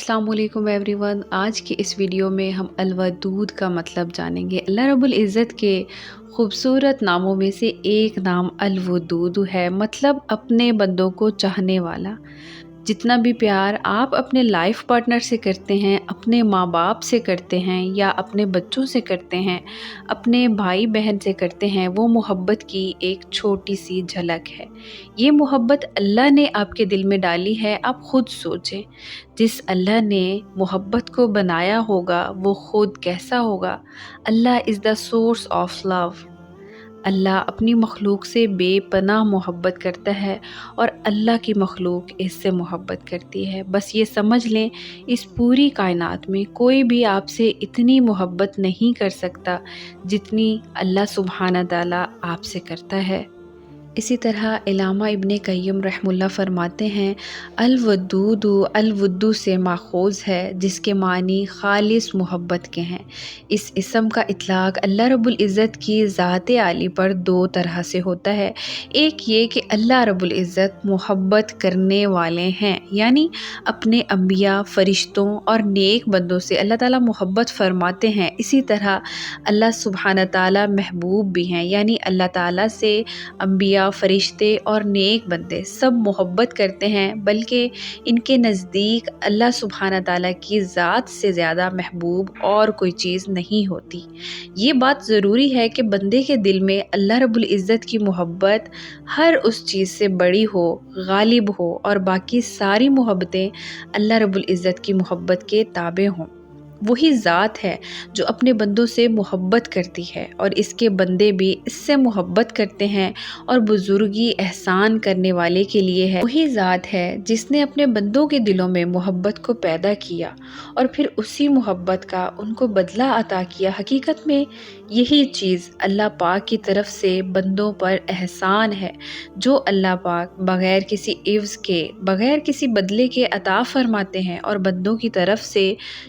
अस्सलाम वालेकुम एवरीवन। आज की इस वीडियो में हम अलवदूद का मतलब जानेंगे। अल्लाह रब्बुल इज़्ज़त के खूबसूरत नामों में से एक नाम अलवदूद है, मतलब अपने बंदों को चाहने वाला। जितना भी प्यार आप अपने लाइफ पार्टनर से करते हैं, अपने माँ बाप से करते हैं या अपने बच्चों से करते हैं, अपने भाई बहन से करते हैं, वो मोहब्बत की एक छोटी सी झलक है। ये मोहब्बत अल्लाह ने आपके दिल में डाली है। आप खुद सोचें, जिस अल्लाह ने मोहब्बत को बनाया होगा वो खुद कैसा होगा। Allah is the source of love. Allah अपनी मखलूक से बेपनाह मोहब्बत करता है और अल्लाह की मखलूक इससे मोहब्बत करती है। बस ये समझ लें, इस पूरी कायनात में कोई भी आपसे इतनी मोहब्बत नहीं कर सकता जितनी अल्लाह सुब्हाना ताला आपसे करता है। इसी तरह इल्लामा इब्ने क़य्यिम रहमुल्लाह फरमाते हैं, अलवदूदु अलवुद्दु से माखूज़ है, जिसके मानी खालिस मोहब्बत के हैं। इस इसम का इतलाक़ अल्लाह रब्बुल इज़्ज़त की ज़ात आली पर दो तरह से होता है। एक ये कि अल्लाह रब्बुल इज़्ज़त मोहब्बत करने वाले हैं, यानी अपने अम्बिया, फ़रिश्तों और नेक बंदों से अल्लाह ताला मोहब्बत फ़रमाते हैं। इसी तरह अल्लाह सुब्हाना ताला महबूब भी हैं, यानी अल्लाह ताला से अम्बिया, फ़रिश्ते और नेक बंदे सब मोहब्बत करते हैं, बल्कि इनके नज़दीक अल्लाह सुब्हाना ताला की ज़ात से ज़्यादा महबूब और कोई चीज़ नहीं होती। ये बात ज़रूरी है कि बंदे के दिल में अल्लाह रब्बुल इज़्ज़त की मोहब्बत हर उस चीज़ से बड़ी हो, गालिब हो और बाकी सारी मोहब्बतें अल्लाह रब्बुल इज़्ज़त की मोहब्बत के ताबे हों। वही ज़ात है जो अपने बंदों से मोहब्बत करती है और इसके बंदे भी इससे मोहब्बत करते हैं, और बुजुर्गी एहसान करने वाले के लिए है। वही ज़ात है जिसने अपने बंदों के दिलों में मोहब्बत को पैदा किया और फिर उसी मोहब्बत का उनको बदला अता किया। हकीकत में यही चीज़ अल्लाह पाक की तरफ से बंदों पर एहसान है, जो अल्लाह पाक बग़ैर किसी इव्ज़ के, बग़ैर किसी बदले के अता फ़रमाते हैं और बंदों की तरफ से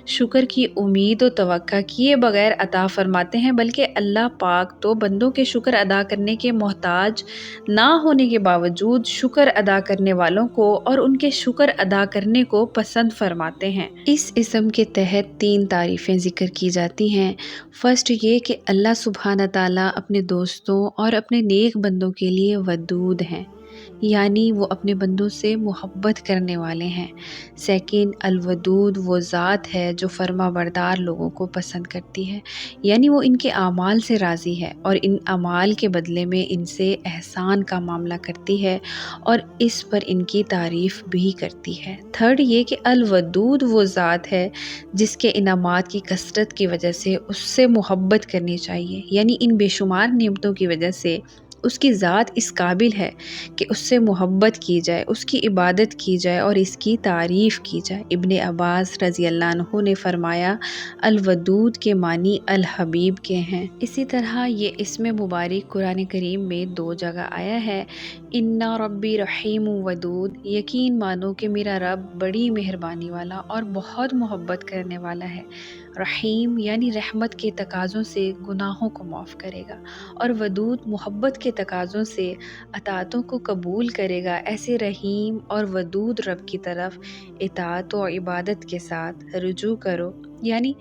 शुक्र की उम्मीद और तवक्का किए बगैर अता फ़रमाते हैं। बल्कि अल्लाह पाक तो बंदों के शुक्र अदा करने के मोहताज ना होने के बावजूद शुक्र अदा करने वालों को और उनके शुक्र अदा करने को पसंद फरमाते हैं। इस इसम के तहत 3 तारीफ़ें ज़िक्र की जाती हैं। फ़र्स्ट ये कि अल्लाह सुब्हाना ताला अपने दोस्तों और अपने नेक बंदों के लिए वदूद हैं, यानी वो अपने बंदों से मोहब्बत करने वाले हैं। सेकंड, अलवदूद वो ज़ात है जो फर्मा बरदार लोगों को पसंद करती है, यानी वो इनके आमाल से राज़ी है और इन अमाल के बदले में इनसे एहसान का मामला करती है और इस पर इनकी तारीफ़ भी करती है। थर्ड ये कि अलवदूद वो ज़ात है जिसके इनामात की कसरत की वजह से उससे मोहब्बत करनी चाहिए, यानी इन बेशुमार नेमतों की वजह से उसकी ज़ात इस काबिल है कि उससे मोहब्बत की जाए, उसकी इबादत की जाए और इसकी तारीफ़ की जाए। इब्ने अब्बास रज़ी अल्लाह अन्हु ने फरमाया, अलवदूद के मानी अल हबीब के हैं। इसी तरह ये इसमें मुबारक कुरान करीम में 2 जगह आया है, इन्ना रब्बी रहीम वदूद, यकीन मानो कि मेरा रब बड़ी मेहरबानी वाला और बहुत मोहब्बत करने वाला है। रहीम यानी रहमत के तकाज़ों से गुनाहों को माफ़ करेगा और वदूद मोहब्बत के तकाज़ों से अताअतों को कबूल करेगा। ऐसे रहीम और वदूद रब की तरफ इताअत और इबादत के साथ रुजू करो, यानी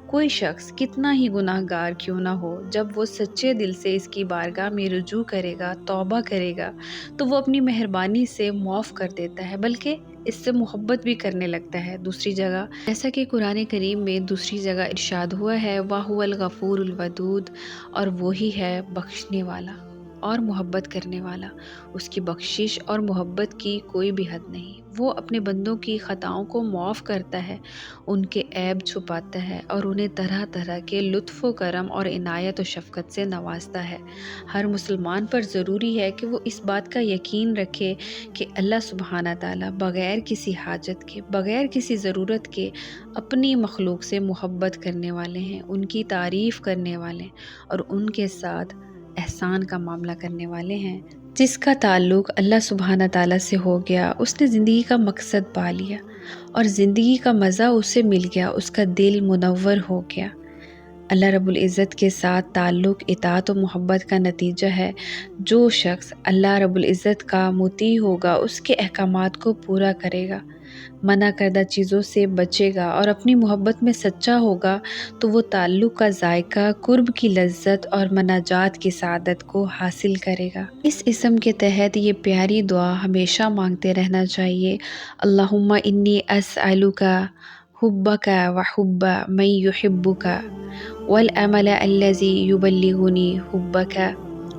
कोई शख्स कितना ही गुनाहगार क्यों ना हो, जब वो सच्चे दिल से इसकी बारगाह में रुजू करेगा, तौबा करेगा, तो वो अपनी मेहरबानी से माफ़ कर देता है, बल्कि इससे मोहब्बत भी करने लगता है। दूसरी जगह जैसा कि कुरान करीम में दूसरी जगह इरशाद हुआ है, वाहुवल गफूरुल वदूद, और वही है बख्शने वाला और मोहब्बत करने वाला। उसकी बख्शिश और मोहब्बत की कोई भी हद नहीं। वो अपने बंदों की ख़ताओं को माफ़ करता है, उनके ऐब छुपाता है और उन्हें तरह तरह के लुत्फ़ व करम और इनायत और शफ़क़त से नवाजता है। हर मुसलमान पर ज़रूरी है कि वो इस बात का यकीन रखे कि अल्लाह सुब्हाना ताला बग़ैर किसी हाजत के, बग़ैर किसी ज़रूरत के अपनी मखलूक से मोहब्बत करने वाले हैं, उनकी तारीफ़ करने वाले और उनके साथ एहसान का मामला करने वाले हैं। जिसका ताल्लुक़ अल्लाह सुब्हाना ताला से हो गया, उसने ज़िंदगी का मकसद पा लिया और ज़िंदगी का मज़ा उसे मिल गया, उसका दिल मुनव्वर हो गया। अल्लाह रब्बुल इज़्ज़त के साथ ताल्लुक़ इताअत और मोहब्बत का नतीजा है। जो शख्स अल्लाह रब्बुल इज़्ज़त का मुती होगा, उसके अहकामात को पूरा करेगा, منع کردہ چیزوں سے بچے گا اور اپنی محبت میں سچا ہوگا تو وہ تعلق کا ذائقہ، قرب کی لذت اور مناجات کی سعادت کو حاصل کرے گا۔ اس اسم کے تحت یہ پیاری دعا ہمیشہ مانگتے رہنا چاہیے۔ اللہم انی اسألک حبک وحب من یحبک والعمل الذی یبلغنی حبک۔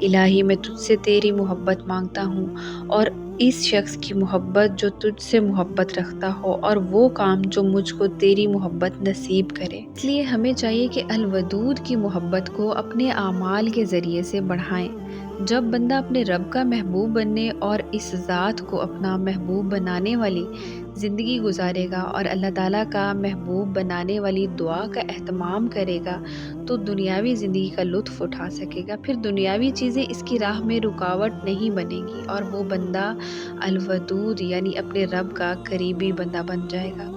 الہی میں تجھ سے تیری محبت مانگتا ہوں اور اس شخص کی محبت جو تجھ سے محبت رکھتا ہو، اور وہ کام جو مجھ کو تیری محبت نصیب کرے۔ اس لیے ہمیں چاہیے کہ الودود کی محبت کو اپنے اعمال کے ذریعے سے بڑھائیں۔ جب بندہ اپنے رب کا محبوب بننے اور اس ذات کو اپنا محبوب بنانے والی زندگی گزارے گا اور اللہ تعالیٰ کا محبوب بنانے والی دعا کا اہتمام کرے گا تو دنیاوی زندگی کا لطف اٹھا سکے گا، پھر دنیاوی چیزیں اس کی راہ میں رکاوٹ نہیں بنے گی اور وہ بندہ الودود یعنی اپنے رب کا قریبی بندہ بن جائے گا۔